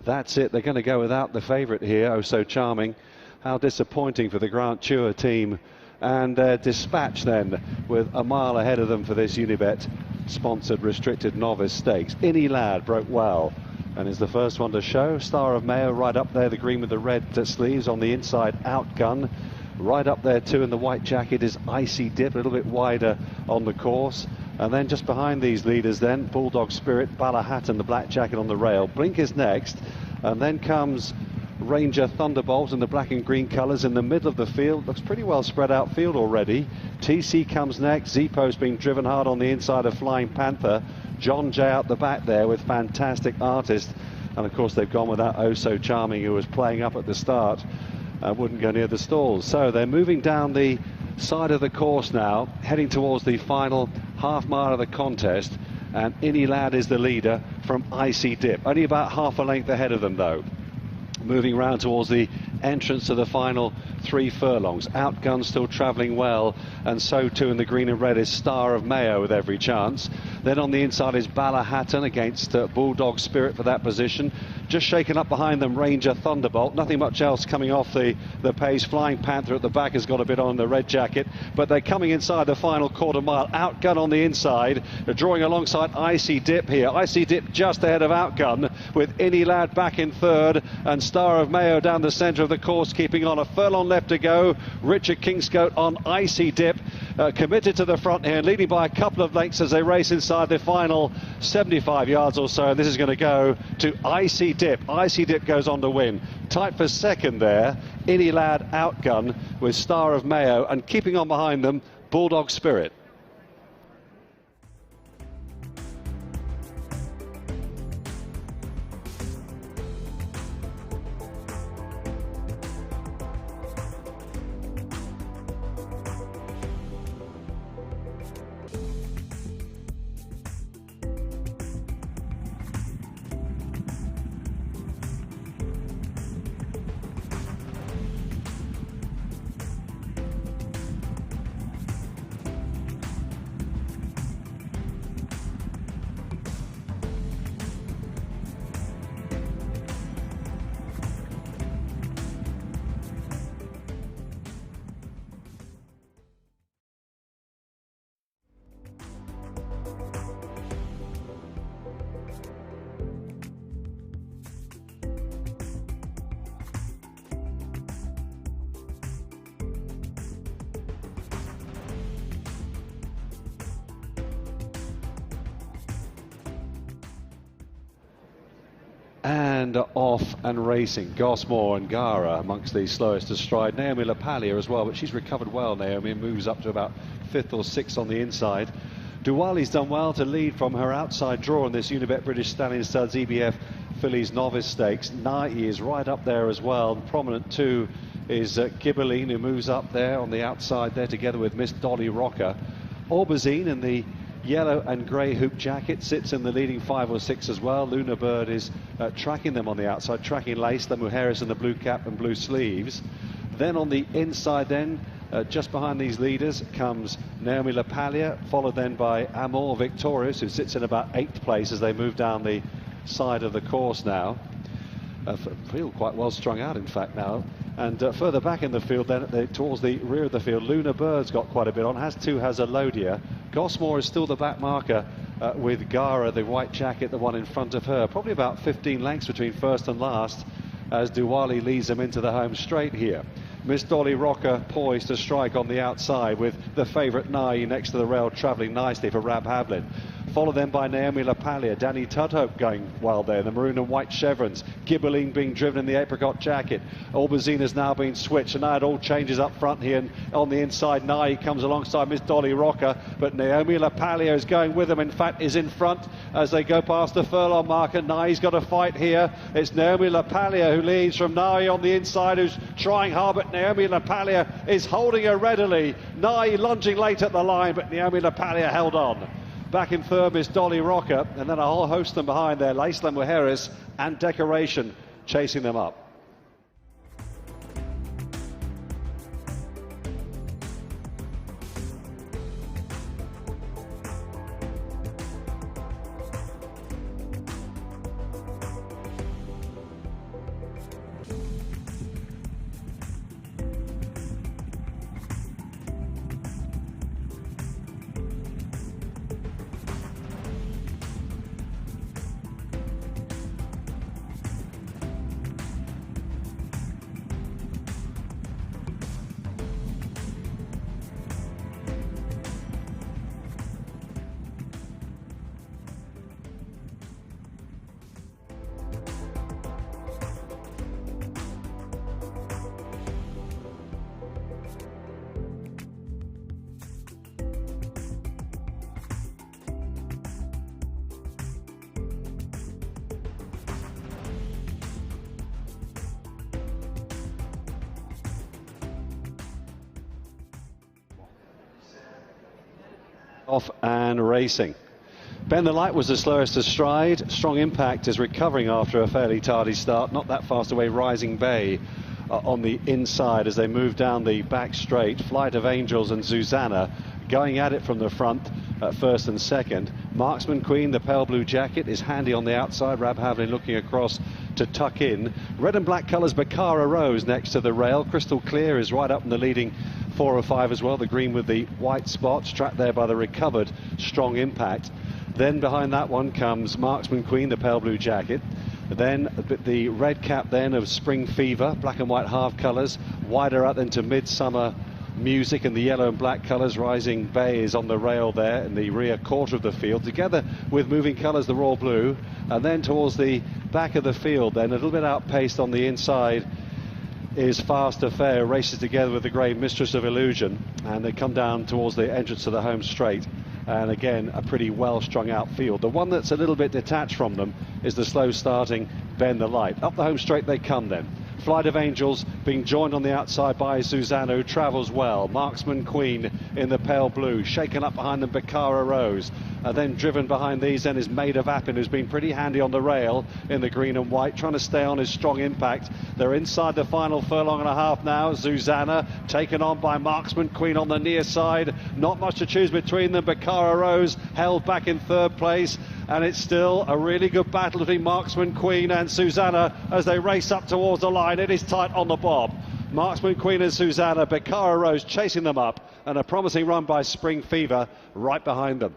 That's it. They're going to go without the favourite here. Oh, so charming. How disappointing for the Grant Tour team. And their dispatch then with a mile ahead of them for this Unibet sponsored restricted novice stakes. Inny Lad broke well and is the first one to show. Star of Mayo right up there, the green with the red sleeves on the inside. Outgun right up there too, in the white jacket is Icy Dip, a little bit wider on the course. And then just behind these leaders then, Bulldog Spirit, Ballahatton, the black jacket on the rail. Blink is next, and then comes Ranger Thunderbolt in the black and green colours in the middle of the field. Looks pretty well spread out field already. TC comes next. Zippo's being driven hard on the inside of Flying Panther. John Jay out the back there with Fantastic Artist. And of course they've gone with that Oh So Charming, who was playing up at the start. Wouldn't go near the stalls. So they're moving down the side of the course now, heading towards the final half mile of the contest. And Inny Lad is the leader from Icy Dip. Only about half a length ahead of them though. Moving round towards the entrance to the final 3 furlongs. Outgun still travelling well, and so too in the green and red is Star of Mayo with every chance. Then on the inside is Ballahatton against Bulldog Spirit for that position. Just shaken up behind them, Ranger Thunderbolt. Nothing much else coming off the pace. Flying Panther at the back has got a bit on the red jacket, but they're coming inside the final quarter mile. Outgun on the inside, drawing alongside Icy Dip here. Icy Dip just ahead of Outgun, with Inny Lad back in third, and Star of Mayo down the centre of the course, keeping on. A furlong left to go. Richard Kingscote on Icy Dip, committed to the front here, leading by a couple of lengths as they race inside the final 75 yards or so. And this is going to go to Icy Dip. Icy Dip goes on to win. Tight for second there, Inny Lad, Outgun with Star of Mayo, and keeping on behind them, Bulldog Spirit. And off and racing. Gosmore and Gara amongst the slowest to stride. Naomi LaPaglia as well, but she's recovered well, Naomi, and moves up to about 5th or 6th on the inside. Duwali's done well to lead from her outside draw in this Unibet British Stallion Studs EBF Fillies Novice Stakes. Nai is right up there as well. And prominent too is Gibberline, who moves up there on the outside there together with Miss Dolly Rocker. Orbazine in the yellow and grey hoop jacket sits in the leading 5 or 6 as well. Luna Bird is tracking them on the outside, tracking Lace, the Mujeres in the blue cap and blue sleeves. Then on the inside then, just behind these leaders comes Naomi LaPaglia, followed then by Amor Victorious, who sits in about 8th place as they move down the side of the course now. Feel quite well strung out in fact now. And further back in the field then, towards the rear of the field, Luna Bird's got quite a bit on, has Alodia. Gosmore is still the back marker with Gara, the white jacket, the one in front of her. Probably about 15 lengths between first and last as Duwali leads them into the home straight here. Miss Dolly Rocker poised to strike on the outside with the favourite Nai next to the rail, travelling nicely for Rab Havlin. Followed then by Naomi LaPaglia, Danny Tudhope going well there, the maroon and white chevrons, Gibberline being driven in the apricot jacket. Orbazine has now been switched, and now it all changes up front here, and on the inside Nai comes alongside Miss Dolly Rocker, but Naomi LaPaglia is going with them, in fact is in front as they go past the furlong marker. Nai's got a fight here. It's Naomi LaPaglia who leads from Nai on the inside, who's trying hard, but Naomi LaPaglia is holding her readily. Nai lunging late at the line, but Naomi LaPaglia held on. Back in third is Dolly Rocker, and then a whole host of them behind there, Lace, La Mujeres and Decoration chasing them up. Off and racing. Ben the Light was the slowest to stride. Strong Impact is recovering after a fairly tardy start. Not that fast away, Rising Bay on the inside as they move down the back straight. Flight of Angels and Susanna going at it from the front at first and second. Marksman Queen, the pale blue jacket, is handy on the outside. Rab Havlin looking across to tuck in. Red and black colours, Baccara Rose next to the rail. Crystal Clear is right up in the leading 4 or 5 as well. The green with the white spots, trapped there by the recovered Strong Impact. Then behind that one comes Marksman Queen, the pale blue jacket. Then the red cap then of Spring Fever, black and white half colours, wider out into Midsummer Music, and the yellow and black colours. Rising Bay is on the rail there in the rear quarter of the field, together with moving colours, the Royal Blue. And then towards the back of the field then, a little bit outpaced on the inside, is Fast Affair, races together with the grey Mistress of Illusion, and they come down towards the entrance to the home straight. And again, a pretty well strung out field. The one that's a little bit detached from them is the slow starting Ben the Light. Up the home straight they come then. Flight of Angels being joined on the outside by Susanna, who travels well. Marksman Queen in the pale blue, shaken up behind them, Baccara Rose. Then driven behind these then is Maid of Appin, who's been pretty handy on the rail in the green and white, trying to stay on his Strong Impact. They're inside the final furlong and a half now. Susanna taken on by Marksman Queen on the near side. Not much to choose between them. Baccara Rose held back in third place, and it's still a really good battle between Marksman Queen and Susanna as they race up towards the line. It is tight on the bob. Marksman Queen and Susanna, Baccara Rose chasing them up, and a promising run by Spring Fever right behind them.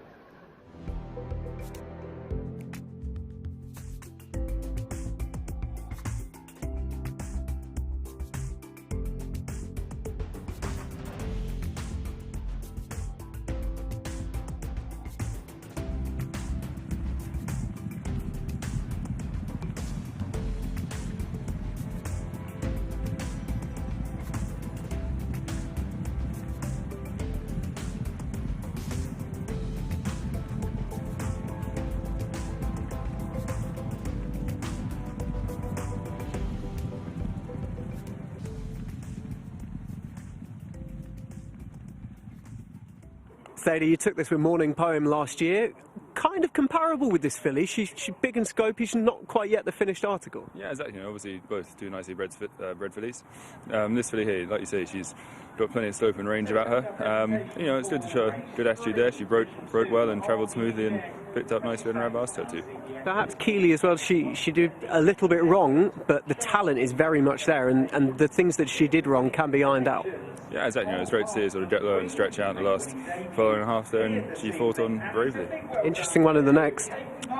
Thady, you took this with Morning Poem last year. Kind of comparable with this filly. She's big and scopy. She's not quite yet the finished article. Yeah, exactly. You know, obviously, both two nicely bred fillies. This filly here, like you say, she's got plenty of slope and range about her. You know, it's good to show good attitude there. She broke well and travelled smoothly and picked up nicely when Rab asked her to. Perhaps Keeley as well, she did a little bit wrong, but the talent is very much there, and the things that she did wrong can be ironed out. Yeah, exactly. You know, it's great to see her sort of jet low and stretch out the last furlong and a half there, and she fought on bravely. Interesting one in the next.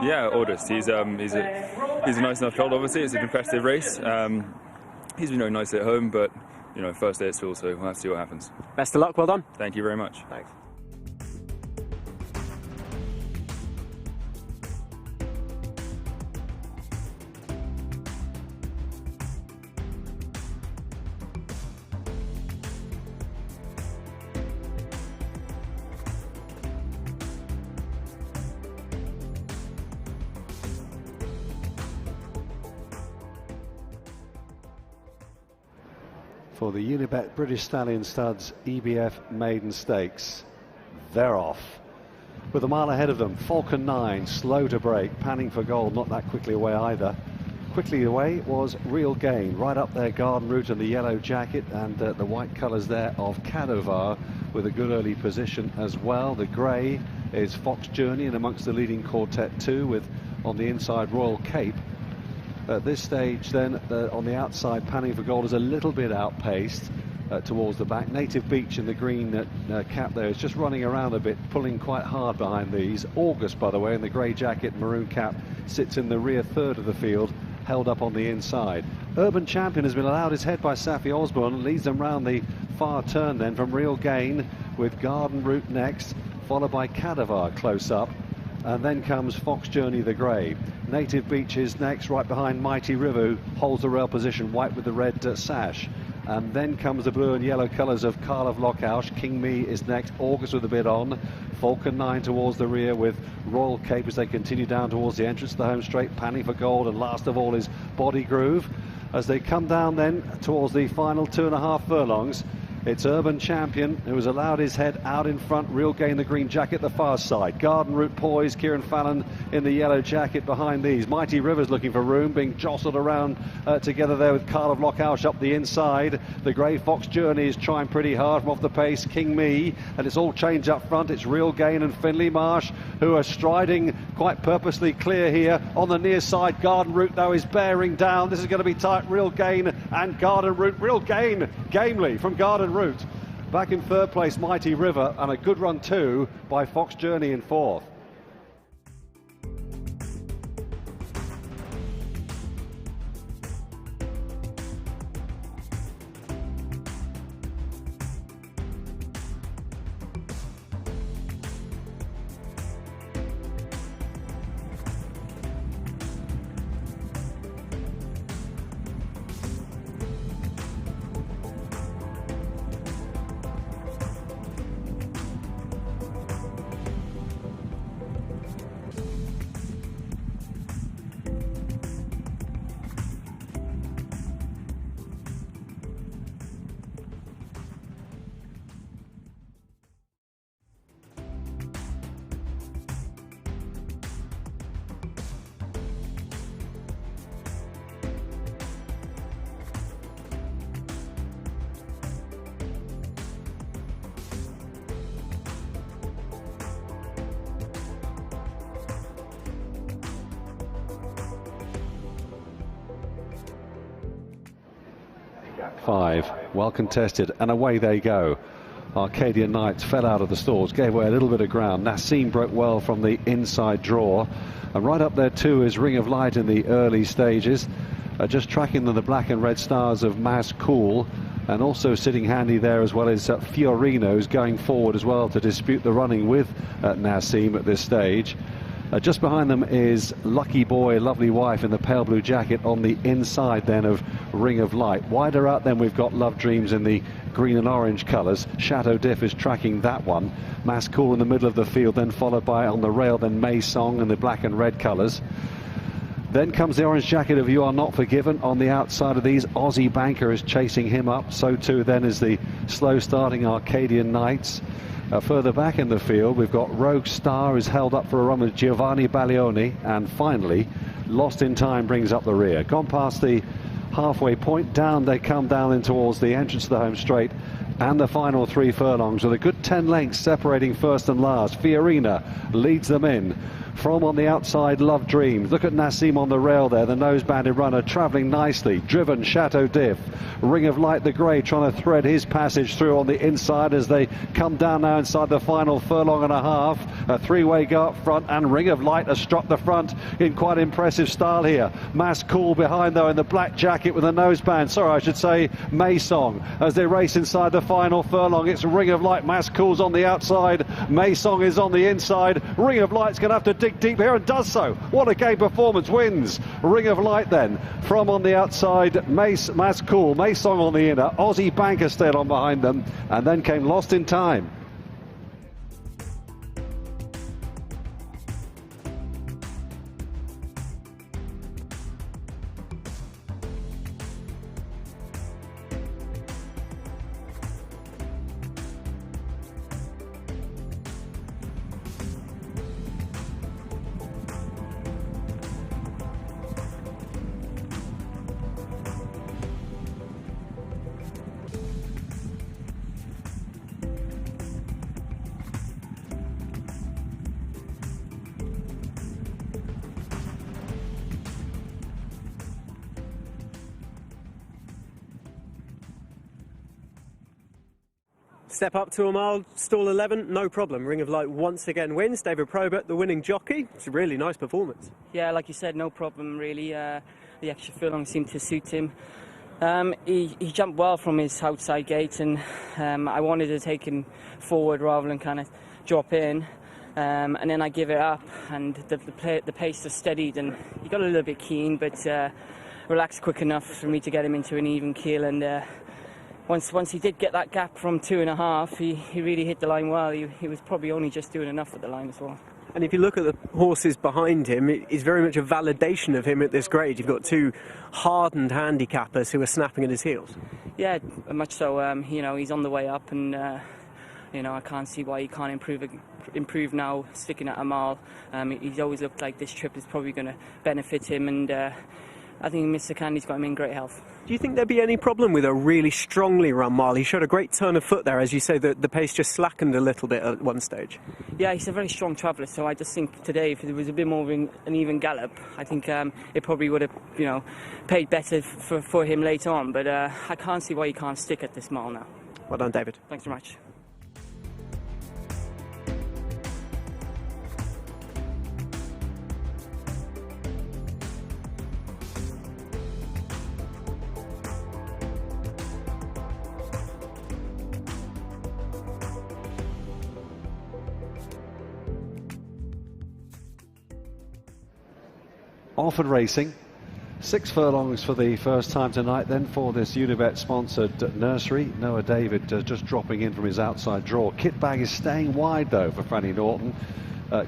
Yeah, August. He's a nice enough colt. Obviously, it's a competitive race. He's been going nicely at home, but you know, first day at school, so we'll have to see what happens. Best of luck. Well done. Thank you very much. Thanks. For the Unibet British Stallion Studs EBF Maiden Stakes, they're off. With a mile ahead of them, Falcon 9, slow to break, panning for gold, not that quickly away either. Quickly away was Real Gain, right up there, Garden Route and the yellow jacket, and the white colours there of Cadovar with a good early position as well. The grey is Fox Journey, and amongst the leading quartet too, with on the inside Royal Cape. At this stage then, on the outside, panning for gold is a little bit outpaced towards the back. Native Beach in the green cap there is just running around a bit, pulling quite hard behind these. August, by the way, in the grey jacket, maroon cap, sits in the rear third of the field, held up on the inside. Urban Champion has been allowed his head by Safi Osborne, leads them round the far turn then from Real Gain, with Garden Route next, followed by Cadovar close up. And then comes Fox Journey the grey. Native Beach is next, right behind Mighty River, who holds the rail position, white with the red sash. And then comes the blue and yellow colours of Carl of Lockhausch. King Me is next, August with a bit on. Falcon 9 towards the rear with Royal Cape as they continue down towards the entrance to the home straight, panning for gold, and last of all is Body Groove. As they come down then towards the final 2.5 furlongs, It's Urban Champion, who has allowed his head out in front. Real Gain, the green jacket, the far side. Garden Route poised. Kieran Fallon in the yellow jacket behind these. Mighty Rivers looking for room, being jostled around together there with Carl of Lockhausch up the inside. The Grey Fox Journey is trying pretty hard from off the pace. King Me, and it's all changed up front. It's Real Gain and Finley Marsh who are striding quite purposely clear here. On the near side, Garden Route though is bearing down. This is going to be tight. Real Gain and Garden Route. Real Gain gamely from Garden Route. Back in third place, Mighty River, and a good run too by Fox Journey in fourth. Five, well contested, and away they go. Arcadian Knights fell out of the stalls, gave away a little bit of ground. Nassim broke well from the inside draw, and right up there too is Ring of Light in the early stages. Just tracking the black and red stars of Mass Cool, and also sitting handy there as well as Fiorino's going forward as well to dispute the running with Nassim at this stage. Just behind them is Lucky Boy, Lovely Wife in the pale blue jacket on the inside then of Ring of Light. Wider out then we've got Love Dreams in the green and orange colours. Chateau Diff is tracking that one. Mass Cool in the middle of the field, then followed by on the rail then May Song in the black and red colours. Then comes the orange jacket of You Are Not Forgiven on the outside of these. Aussie Banker is chasing him up. So too then is the slow starting Arcadian Knights. Further back in the field, we've got Rogue Star, who's held up for a run with Giovanni Baglioni, and finally, Lost in Time brings up the rear. Gone past the halfway point, down they come down in towards the entrance to the home straight, and the final 3 furlongs with a good 10 lengths separating first and last. Fiorina leads them in. From on the outside, Love Dreams. Look at Nassim on the rail there, the nose-banded runner, travelling nicely. Driven, Chateau Diff. Ring of Light, the grey, trying to thread his passage through on the inside as they come down now inside the final furlong and a half. A 3-way go up front, and Ring of Light has struck the front in quite impressive style here. Mass Cool behind, though, in the black jacket with a noseband. Sorry, I should say May Song. As they race inside the final furlong, it's Ring of Light. Mass Cool's on the outside. May Song is on the inside. Ring of Light's going to have to dig deep here and does so. What a game performance. Wins Ring of Light then. From on the outside, Mass Cool, May Song on the inner, Aussie Banker stayed on behind them, and then came Lost in Time. Step up to a mile, stall 11, no problem. Ring of Light once again wins. David Probert, the winning jockey. It's a really nice performance. Yeah, like you said, no problem really. The extra furlong seemed to suit him. He jumped well from his outside gate, and I wanted to take him forward rather than kind of drop in. And then I give it up, and the pace was steadied, and he got a little bit keen, but relaxed quick enough for me to get him into an even keel. And once he did get that gap from 2.5, he really hit the line well. He was probably only just doing enough at the line as well. And if you look at the horses behind him, it's very much a validation of him at this grade. You've got 2 hardened handicappers who are snapping at his heels. Yeah, much so. You know, he's on the way up, and you know, I can't see why he can't improve now, sticking at a mile. He's always looked like this trip is probably going to benefit him, and I think Mr. Candy's got him in great health. Do you think there'd be any problem with a really strongly run mile? He showed a great turn of foot there, as you say, the pace just slackened a little bit at one stage. Yeah, he's a very strong traveller, so I just think today, if there was a bit more of an even gallop, I think it probably would have, you know, paid better for him later on, but I can't see why he can't stick at this mile now. Well done, David. Thanks very much. Offered Racing, 6 furlongs for the first time tonight, then for this Unibet sponsored nursery. Noah David just dropping in from his outside draw. Kitbag is staying wide though for Franny Norton,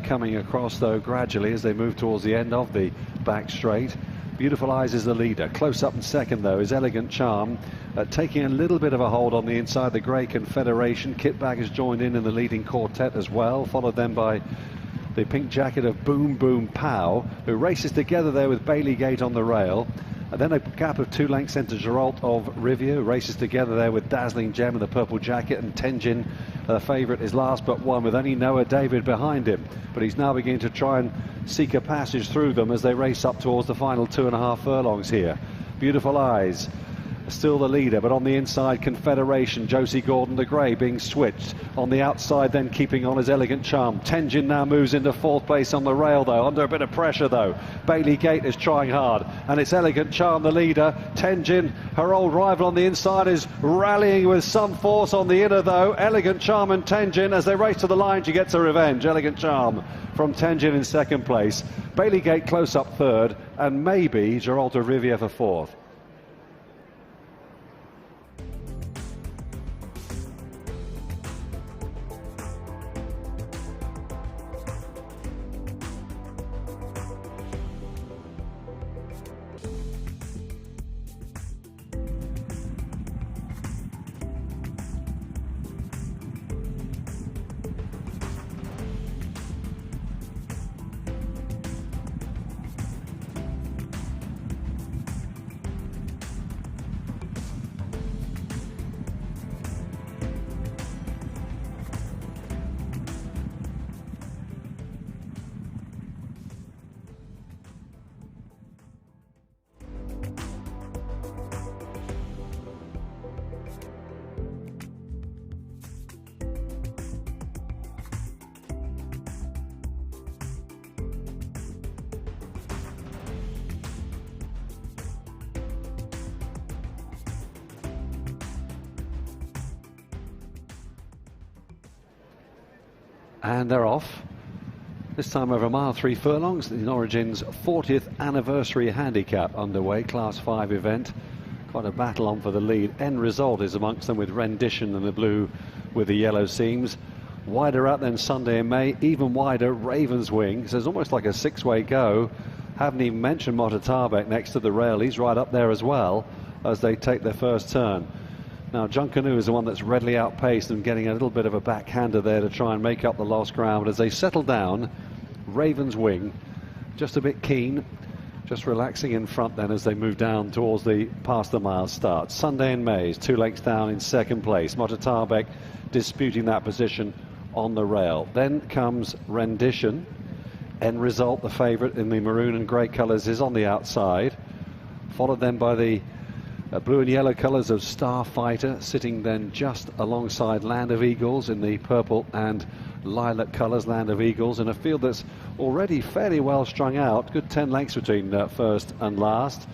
coming across though gradually as they move towards the end of the back straight. Beautiful Eyes is the leader. Close up in second though is Elegant Charm, taking a little bit of a hold on the inside, the Grey Confederation. Kitbag has joined in the leading quartet as well, followed then by the pink jacket of Boom Boom Pow, who races together there with Bailey Gate on the rail. And then a gap of 2 lengths into Geralt of Rivia, who races together there with Dazzling Gem in the purple jacket, and Tenjin, the favourite, is last but one, with only Noah David behind him. But he's now beginning to try and seek a passage through them as they race up towards the final 2.5 furlongs here. Beautiful Eyes still the leader, but on the inside, Confederation, Josie Gordon the Grey being switched. On the outside then, keeping on, is Elegant Charm. Tenjin now moves into 4th place on the rail though, under a bit of pressure though. Bailey Gate is trying hard, and it's Elegant Charm the leader. Tenjin, her old rival on the inside, is rallying with some force on the inner though. Elegant Charm and Tenjin, as they race to the line, she gets a revenge. Elegant Charm from Tenjin in 2nd place. Bailey Gate close up 3rd, and maybe Geralt of Rivia for 4th. And they're off. This time over 1 mile 3 furlongs. In Origin's 40th anniversary handicap underway, Class 5 event. Quite a battle on for the lead. End Result is amongst them with Rendition and the blue with the yellow seams. Wider out than Sunday in May, even wider Raven's Wing. So it's almost like a 6-way go. Haven't even mentioned Motatabek next to the rail. He's right up there as well as they take their first turn. Now, Junkanoo is the one that's readily outpaced and getting a little bit of a backhander there to try and make up the lost ground. But as they settle down, Raven's Wing just a bit keen, just relaxing in front then as they move down towards the past the mile start. Sunday in May is 2 lengths down in 2nd place. Motatabek disputing that position on the rail. Then comes Rendition. End Result, the favourite in the maroon and grey colours, is on the outside, followed then by the blue and yellow colours of Starfighter, sitting then just alongside Land of Eagles in the purple and lilac colours. Land of Eagles in a field that's already fairly well strung out, good 10 lengths between first and last.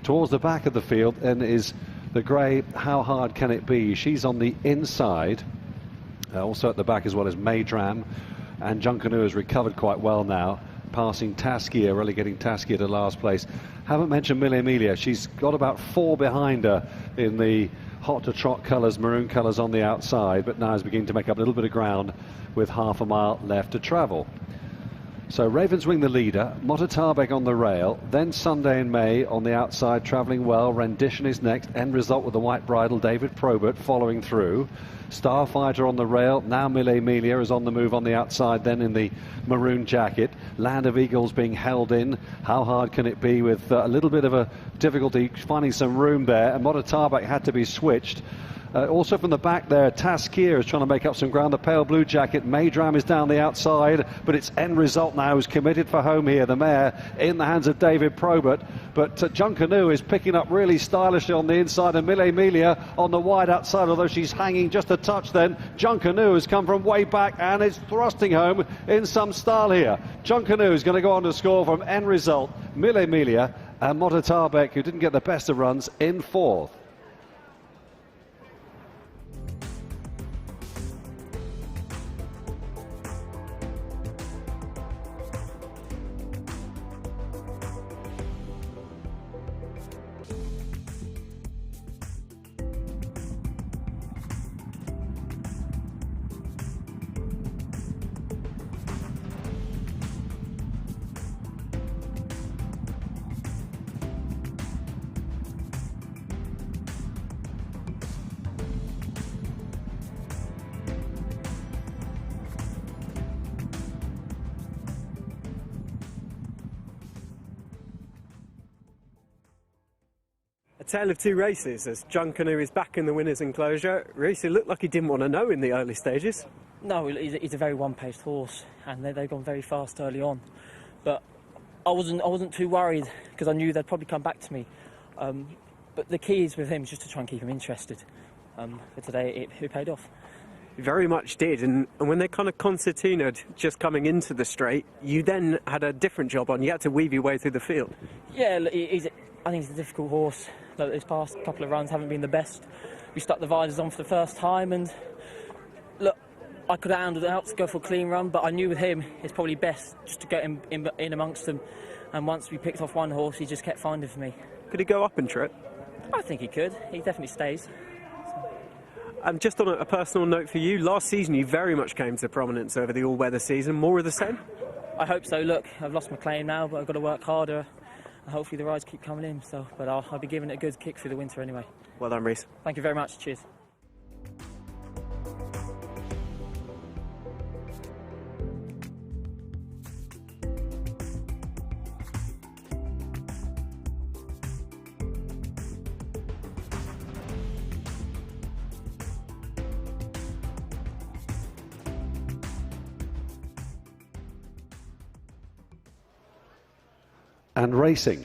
Towards the back of the field then is the grey How Hard Can It Be. She's on the inside, also at the back as well as Maydram, and Junkanoo has recovered quite well now, passing Taskia, really getting Taskia to last place. Haven't mentioned Millie Amelia. She's got about 4 behind her in the hot to trot colours, maroon colours on the outside, but now is beginning to make up a little bit of ground with half a mile left to travel. So Ravenswing the leader, Mototabek on the rail, then Sunday in May on the outside, travelling well. Rendition is next. End result with the white bridle, David Probert following through. Starfighter on the rail, now Mille Emilia is on the move on the outside, then in the maroon jacket. Land of Eagles being held in. How hard can it be with a little bit of a difficulty finding some room there, and Mototabek had to be switched. Also from the back there, Taskier is trying to make up some ground. The pale blue jacket, Maydram is down the outside, but its end result now is committed for home here. The mare in the hands of David Probert, but Junkanoo is picking up really stylishly on the inside, and Mille Emilia on the wide outside, although she's hanging just a touch then. Junkanoo has come from way back and is thrusting home in some style here. Junkanoo is going to go on to score from end result. Mille Emilia and Mototabek, who didn't get the best of runs, in fourth. A tale of two races as Junkanoo is back in the winner's enclosure. Reese, it looked like he didn't want to know in the early stages. No, he's a very one-paced horse, and they've gone very fast early on. But I wasn't too worried because I knew they'd probably come back to me. But the key is with him just to try and keep him interested. For today, it paid off. Very much did, and when they kind of concertinaed just coming into the straight, you then had a different job on. You had to weave your way through the field. Yeah, I think he's a difficult horse. Like, his past couple of runs haven't been the best. We stuck the visors on for the first time, and look, I could have handled it out to go for a clean run, but I knew with him it's probably best just to get him in amongst them. And once we picked off one horse, he just kept finding for me. Could he go up and trip? I think he could. He definitely stays. And just on a personal note for you, last season you very much came to prominence over the all-weather season. More of the same? I hope so. Look, I've lost my claim now, but I've got to work harder. And hopefully the rides keep coming in. But I'll be giving it a good kick through the winter anyway. Well done, Reese. Thank you very much. Cheers. And racing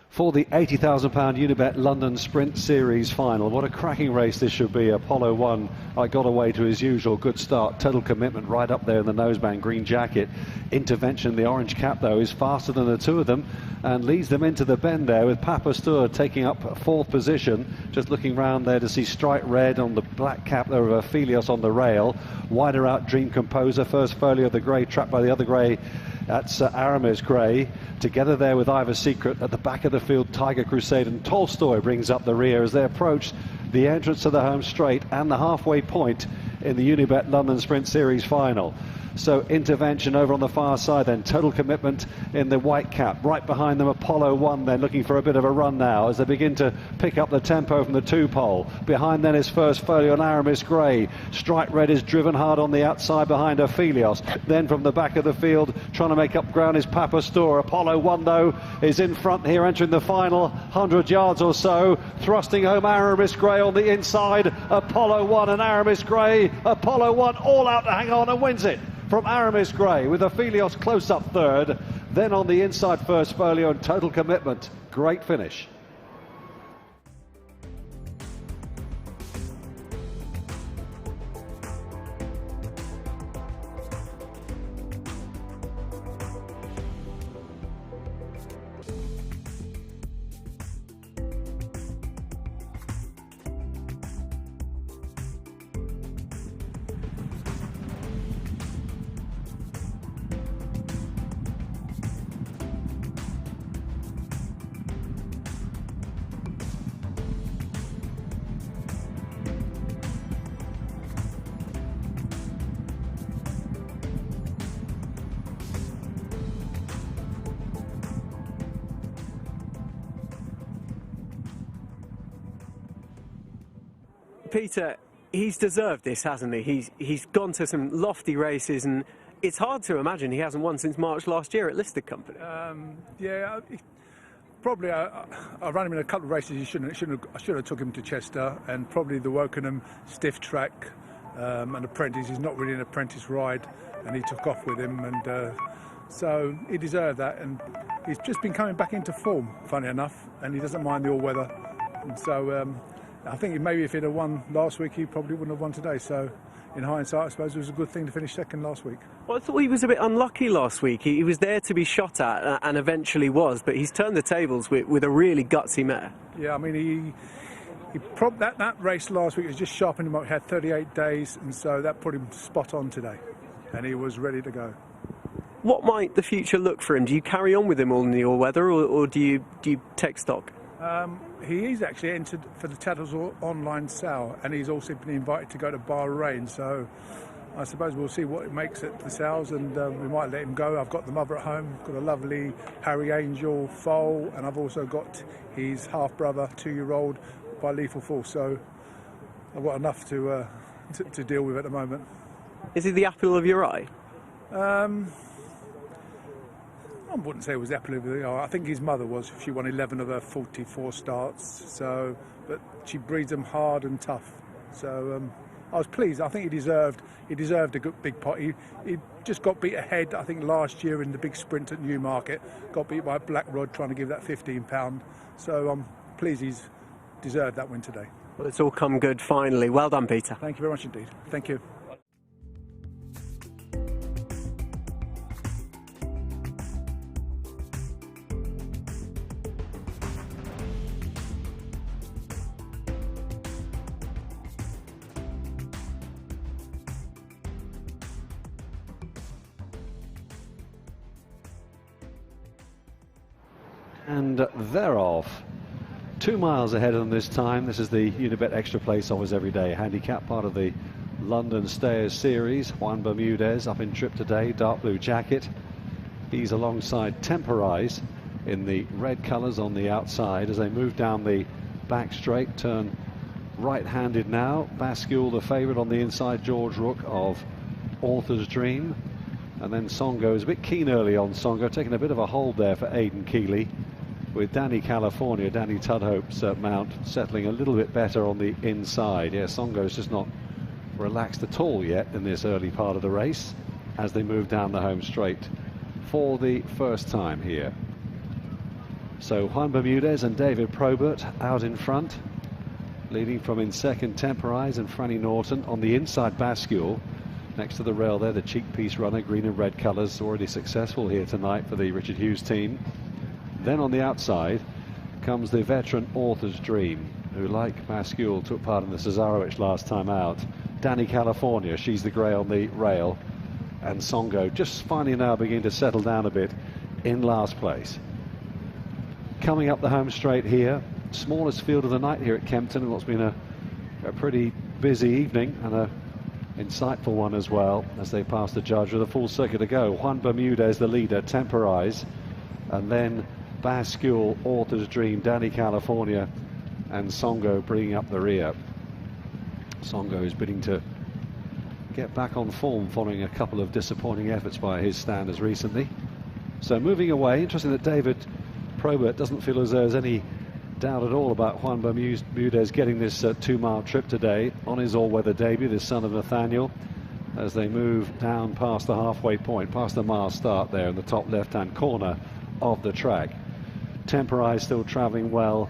for the £80,000 Unibet London Sprint Series final. What a cracking race this should be. Apollo 1, I got away to his usual good start. Total Commitment right up there in the noseband green jacket. Intervention, the orange cap though, is faster than the two of them and leads them into the bend there, with Papa Stewart taking up fourth position. Just looking round there to see Stripe Red on the black cap there of Ophelios on the rail. Wider out Dream Composer, first folio of the grey, trapped by the other grey. That's Aramis Grey. Together there with Ivor Secret at the back of the field, Tiger Crusade, and Tolstoy brings up the rear as they approach the entrance to the home straight and the halfway point in the Unibet London Sprint Series final. So Intervention over on the far side, then Total Commitment in the white cap. Right behind them, Apollo 1 then looking for a bit of a run now as they begin to pick up the tempo from the two pole. Behind then is First Folio and Aramis Grey. Stripe Red is driven hard on the outside behind Ophelios. Then from the back of the field, trying to make up ground is Papa Store. Apollo 1 though is in front here, entering the final 100 yards or so. Thrusting home Aramis Grey on the inside. Apollo 1 and Aramis Grey. Apollo 1 all out to hang on and wins it from Aramis Grey, with Ophelios close up third. Then on the inside, First Folio and Total Commitment. Great finish. Peter, he's deserved this, hasn't he? He's gone to some lofty races, and it's hard to imagine he hasn't won since March last year at listed company. Yeah, probably. I ran him in a couple of races. I should have took him to Chester, and probably the Wokenham stiff track, an apprentice. He's not really an apprentice ride, and he took off with him, and so he deserved that. And he's just been coming back into form, funny enough, and he doesn't mind the all weather. And so I think maybe if he'd have won last week, he probably wouldn't have won today. So in hindsight, I suppose it was a good thing to finish second last week. Well, I thought he was a bit unlucky last week. He was there to be shot at, and eventually was, but he's turned the tables with a really gutsy mare. Yeah, I mean, that race last week was just sharpening him up. He had 38 days, and so that put him spot on today, and he was ready to go. What might the future look for him? Do you carry on with him all in the all-weather, or do you take stock? He's actually entered for the Tattlesall online sale, and he's also been invited to go to Bahrain, so I suppose we'll see what it makes at the sales, and we might let him go. I've got the mother at home, got a lovely Harry Angel foal, and I've also got his half-brother, 2-year-old, by Lethal Force, so I've got enough to deal with at the moment. Is he the apple of your eye? I wouldn't say it was the apple of the eye. I think his mother was. She won 11 of her 44 starts. So, but she breeds them hard and tough. So I was pleased. I think he deserved a good big pot. He just got beat ahead, I think, last year in the big sprint at Newmarket. Got beat by Black Rod trying to give that £15. So I'm pleased he's deserved that win today. Well, it's all come good finally. Well done, Peter. Thank you very much indeed. Thank you. And they're off. 2 miles ahead of them this time. This is the Unibet Extra Place offers every day handicap, part of the London Stayers Series. Juan Bermudez up in trip today, dark blue jacket. He's alongside Temporize in the red colours on the outside as they move down the back straight, turn right-handed now. Bascule, the favourite on the inside, George Rook of Author's Dream. And then Songo is a bit keen early on. Songo taking a bit of a hold there for Aidan Keeley, with Danny California, Danny Tudhope's mount settling a little bit better on the inside. Yeah, Songo's just not relaxed at all yet in this early part of the race as they move down the home straight for the first time here. So Juan Bermudez and David Probert out in front, leading from in second Temporize and Franny Norton. On the inside, Bascule next to the rail there, the cheek piece runner, green and red colours, already successful here tonight for the Richard Hughes team. Then on the outside comes the veteran Author's Dream, who, like Bascule, took part in the Cesarewitch last time out. Danny California, she's the grey on the rail, and Songo just finally now beginning to settle down a bit in last place. Coming up the home straight here, smallest field of the night here at Kempton, what's been a pretty busy evening and a insightful one as well, as they pass the judge with a full circuit to go. Juan Bermudez the leader, Temporize, and then Bascule, Author's Dream, Danny California, and Songo bringing up the rear. Songo is bidding to get back on form following a couple of disappointing efforts by his standards recently. So moving away, interesting that David Probert doesn't feel as though there's any doubt at all about Juan Bermudez getting this 2-mile trip today on his all-weather debut, the son of Nathaniel, as they move down past the halfway point, past the mile start there in the top left-hand corner of the track. Temporize still travelling well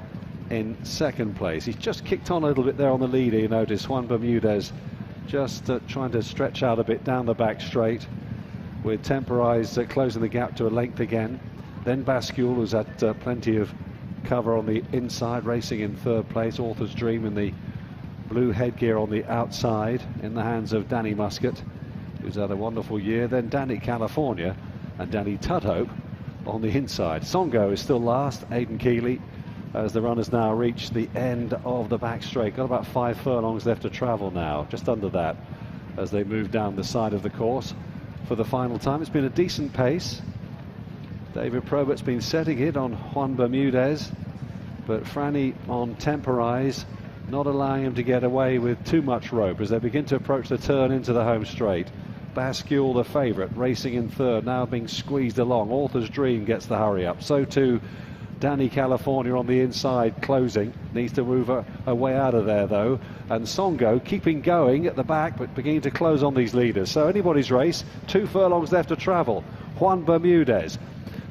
in second place. He's just kicked on a little bit there on the leader, you notice. Juan Bermudez just trying to stretch out a bit down the back straight, with Temporize closing the gap to a length again. Then Bascule, who's had plenty of cover on the inside, racing in third place. Author's Dream in the blue headgear on the outside, in the hands of Danny Muscat, who's had a wonderful year. Then Danny California and Danny Tudhope on the inside. Songo is still last, Aidan Keeley, as the runners now reach the end of the back straight. Got about 5 furlongs left to travel now, just under that, as they move down the side of the course for the final time. It's been a decent pace. David Probert's been setting it on Juan Bermudez, but Franny on Temporize not allowing him to get away with too much rope as they begin to approach the turn into the home straight. Bascule, the favourite, racing in third, now being squeezed along. Author's Dream gets the hurry up. So too Danny California on the inside, closing. Needs to move a way out of there, though. And Songo keeping going at the back, but beginning to close on these leaders. So anybody's race, 2 furlongs left to travel. Juan Bermudez.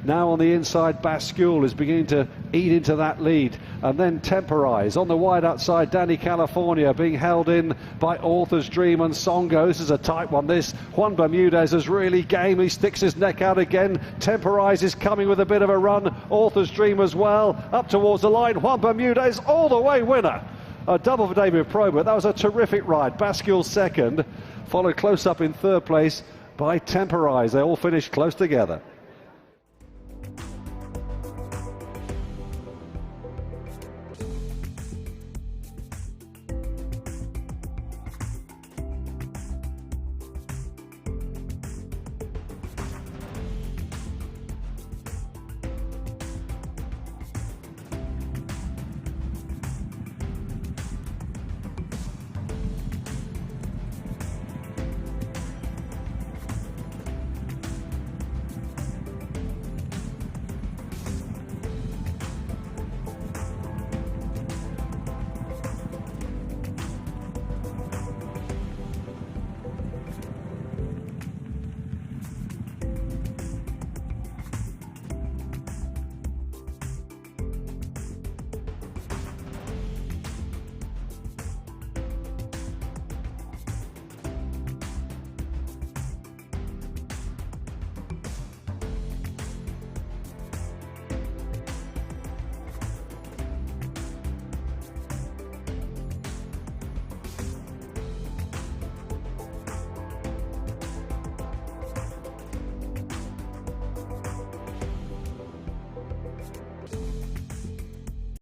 Now on the inside, Bascule is beginning to eat into that lead. And then Temporize on the wide outside, Danny California being held in by Author's Dream and Songo. This is a tight one, this. Juan Bermudez is really game. He sticks his neck out again. Temporize is coming with a bit of a run. Author's Dream as well. Up towards the line. Juan Bermudez all the way winner. A double for David Probert. That was a terrific ride. Bascule second. Followed close up in third place by Temporize. They all finished close together.